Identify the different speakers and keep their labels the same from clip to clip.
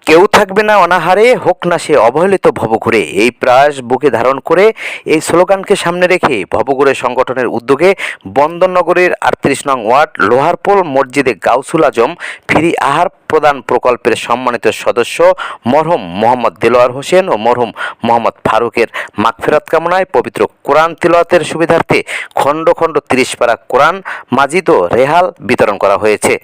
Speaker 1: কেউ থাকবে না অনাহারে, হোক না সে অবহেলিত ভবঘুরে। এই প্রয়াস বুকে ধারণ করে এই স্লোগানকে সামনে রেখে ভবঘুরে সংগঠনের উদ্যোগে বন্দরনগরের ৩৮ নং ওয়ার্ড লোহারপোল মসজিদে গাউসুল আজম ফ্রি আহার প্রদান প্রকল্পের সম্মানিত সদস্য মরহুম মোহাম্মদ দেলোয়ার হোসেন ও মরহুম মোহাম্মদ ফারুকের মাগফিরাত কামনায় পবিত্র কোরআন তিলাওয়াতের সুবিধার্থে খণ্ড খণ্ড ৩০ পারা কোরআন মাজিদ ও রেহাল বিতরণ করা হয়েছে।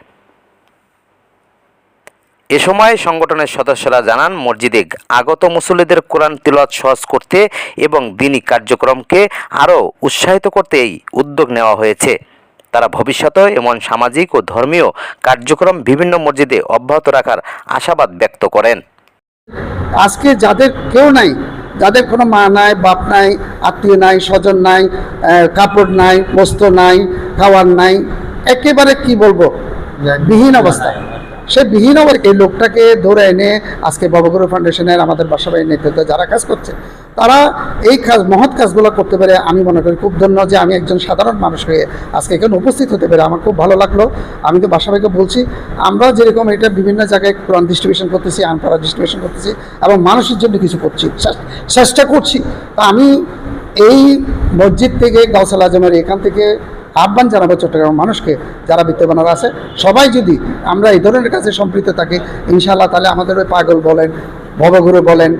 Speaker 1: এ সময় সংগঠনের সদস্যরা জানান, মসজিদে আগত মুসল্লিদের কোরআন তিলাওয়াত সহজ করতে এবং দ্বীনি কার্যক্রমকে আরও উৎসাহিত করতে এই উদ্যোগ নেওয়া হয়েছে। তারা ভবিষ্যতে এমন সামাজিক ও ধর্মীয় কার্যক্রম বিভিন্ন মসজিদে অব্যাহত রাখার আশাবাদ ব্যক্ত করেন।
Speaker 2: আজকে যাদের কেউ নাই, যাদের কোনো মা নাই, বাপ নাই, আত্মীয় নাই, স্বজন নাই, কাপড় নাই, বস্ত্র নাই, খাওয়ার নাই, একেবারে কি বলবো বিহীন অবস্থা, সে বিহীন এই লোকটাকে ধরে এনে আজকে ভবঘুরে ফাউন্ডেশনের আমাদের বাসাবাড়ির নেতৃত্বে যারা কাজ করছে, তারা এই কাজ মহৎ কাজগুলো করতে পেরে আমি মনে করি খুব ধন্য যে আমি একজন সাধারণ মানুষ হয়ে আজকে এখানে উপস্থিত হতে পেরে আমার খুব ভালো লাগলো। আমি তো বাসাবাড়িকে বলছি, আমরা যেরকম এটা বিভিন্ন জায়গায় কোরআন ডিস্ট্রিবিউশন করতেছি, আনপাড়া ডিস্ট্রিবিউশন করতেছি এবং মানুষের জন্য কিছু করছি, চেষ্টা করছি। তা আমি এই মসজিদ থেকে গাউসুল আজমের এখান থেকে আহ্বান জানাবো চট্টগ্রামের মানুষকে, যারা বিত্তবানরা আছে সবাই যদি আমরা এই ধরনের কাজে সম্পৃক্ত থাকি, ইনশাআল্লাহ তাহলে আমাদের ওই পাগল বলেন, ভবঘুরে বলেন,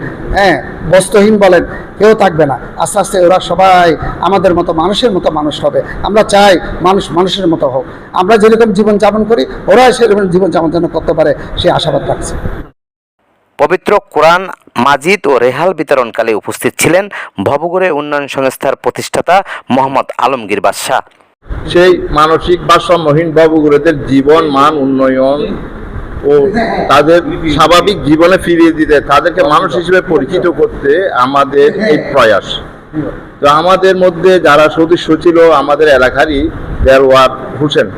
Speaker 2: বস্ত্রহীন বলেন, কেউ থাকবে না। আস্তে আস্তে ওরা সবাই আমাদের মতো মানুষের মতো মানুষ হবে। আমরা চাই মানুষ মানুষের মতো হোক, আমরা যেরকম জীবনযাপন করি ওরা সেরকম জীবনযাপন যেন করতে পারে, সে আশাবাদ রাখছে।
Speaker 1: পবিত্র কোরআন মাজিদ ও রেহাল বিতরণকালে উপস্থিত ছিলেন ভবঘুরে উন্নয়ন সংস্থার প্রতিষ্ঠাতা মোহাম্মদ আলমগীর বাদশাহ।
Speaker 3: সেই মানসিক ভারসাম্যহীন ভবঘুরেদের জীবন মান উন্নয়ন ও তাদের স্বাভাবিক জীবনে ফিরিয়ে দিতে, তাদেরকে মানুষ হিসেবে পরিচিত করতে আমাদের এই প্রয়াস। তো আমাদের মধ্যে যারা সদস্য ছিল আমাদের এলাকারই দেলোয়ার হোসেন,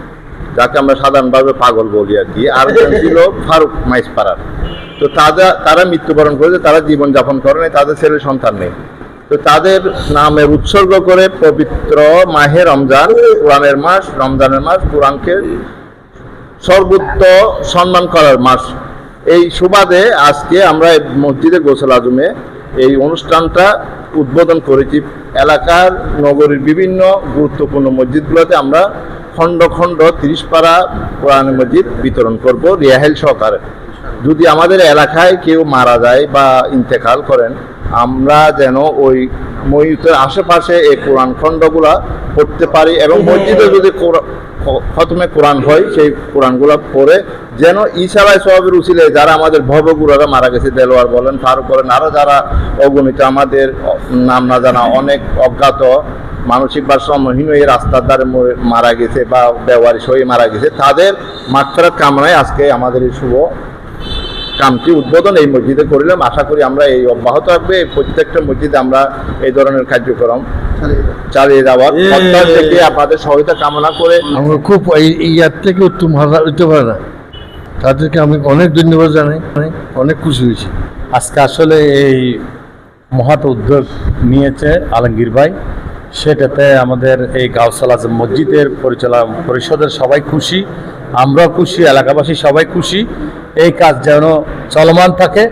Speaker 3: যাকে আমরা সাধারণভাবে পাগল বলি আর কি, আর ছিল ফারুক মাইজপাড়ার। তো তারা মৃত্যুবরণ করেছে, তারা জীবনযাপন করে নাই, তাদের ছেলে সন্তান নেই। তো তাদের নামে উৎসর্গ করে পবিত্র মাহে রমজান, কোরআনের মাস, রমজানের মাস, কোরআনকে সর্বোচ্চ সম্মান করার মাস, এই সুবাদে আজকে আমরা মসজিদে গাউসুল আজমে এই অনুষ্ঠানটা উদ্বোধন করেছি। এলাকার নগরীর বিভিন্ন গুরুত্বপূর্ণ মসজিদগুলোতে আমরা খণ্ড খণ্ড 30 পারা কোরআন মসজিদ বিতরণ করব রিহাইল সহকারে। যদি আমাদের এলাকায় কেউ মারা যায় বা ইন্তেকাল করেন, আমরা যেন ওই মসজিদের আশেপাশে এই কোরআন খণ্ডগুলা পড়তে পারি এবং মসজিদে যদি খতমে কোরআন হয় সেই কোরআনগুলো পড়ে যেন ইশারায় সওয়াবের উসিলে যারা আমাদের ভবঘুরেরা মারা গেছে, দেলোয়ার বলেন, ফারুক বলেন, আরও যারা অগণিত আমাদের নাম না জানা অনেক অজ্ঞাত মানসিক ভারসাম্যহীন এই রাস্তার ধারে মারা গেছে বা বেওয়ারিশ হয়ে মারা গেছে, তাদের মাগফিরাত কামনায় আজকে আমাদের এই শুভ কামটি উদ্বোধন এই মসজিদে করিলাম। আশা করি আমরা এই অব্যাহত থাকবে, প্রত্যেকটা মসজিদে আমরা এই ধরনের কার্যক্রম চালিয়ে যাওয়ার থেকে আপনাদের সহায়তা কামনা করে
Speaker 4: আমরা খুব ইয়ার থেকে উত্তম হতে পারে না, তাদেরকে আমি অনেক ধন্যবাদ জানাই, অনেক খুশি হয়েছি। আজকে আসলে এই মহৎ উদ্যোগ নিয়েছে আলমগীর ভাই, সেটাতে আমাদের এই গাউসুল আজম মসজিদের পরিচালনা পরিষদের সবাই খুশি, আমরা খুশি, এলাকাবাসী সবাই খুশি। এই কাজ যেন চলমান থাকে,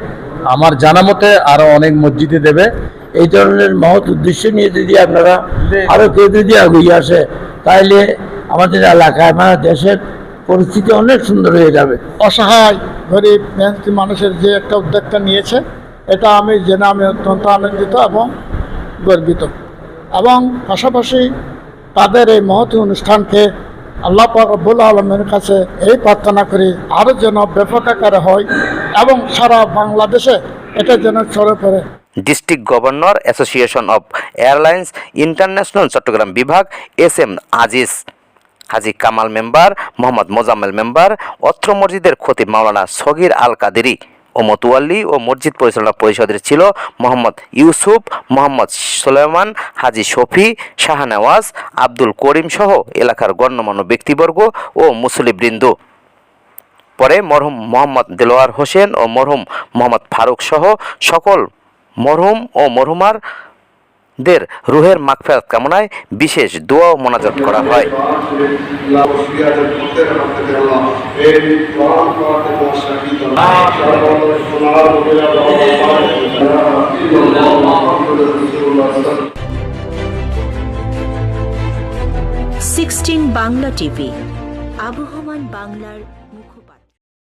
Speaker 4: আমার জানা মতে আরও অনেক মসজিদে দেবে।
Speaker 5: এই ধরনের মহৎ উদ্দেশ্য নিয়ে যদি আপনারা আরও কেউ যদি এগিয়ে আসে, তাহলে আমাদের এলাকায় মানে দেশের পরিস্থিতি অনেক সুন্দর হয়ে যাবে।
Speaker 6: অসহায় গরিব মেহনতি মানুষের যে একটা উদ্যোগটা নিয়েছে, এটা আমি জেনে আমি অত্যন্ত আনন্দিত এবং গর্বিত। এবং পাশাপাশি তাদের এই মহৎ অনুষ্ঠানকে আল্লাহ পাক রব্বুল আলামিনের কাছে এই প্রার্থনা করি আরও যেন ব্যাপক আকারে হয় এবং সারা বাংলাদেশে এটা যেন ছড়ে পড়ে।
Speaker 1: District governor association of airlines international Chattogram বিভাগ SM Aziz, Haji Kamal member, Mohammad Mozammel member, অত্র মসজিদের খতিব মাওলানা সগির আল কাদেরি ও মতুয়াল্লি ও মসজিদ পরিচালনা পরিষদের ছিল মোহাম্মদ ইউসুফ, মোহাম্মদ সুলেমান, হাজী শফি, শাহনেওয়াজ, আব্দুল করিম সহ এলাকার গণ্যমান্য ব্যক্তিবর্গ ও মুসল্লিবৃন্দ। পরে মরহুম মোহাম্মদ দেলোয়ার হোসেন ও মরহুম মোহাম্মদ ফারুক সহ সকল মরহুম ও মরহুমার দের রুহের মাগফিরাত কামনায় বিশেষ দোয়া ও মোনাজাত করা হয়।
Speaker 7: সিক্সটিন বাংলা টিভি, আবহমান বাংলার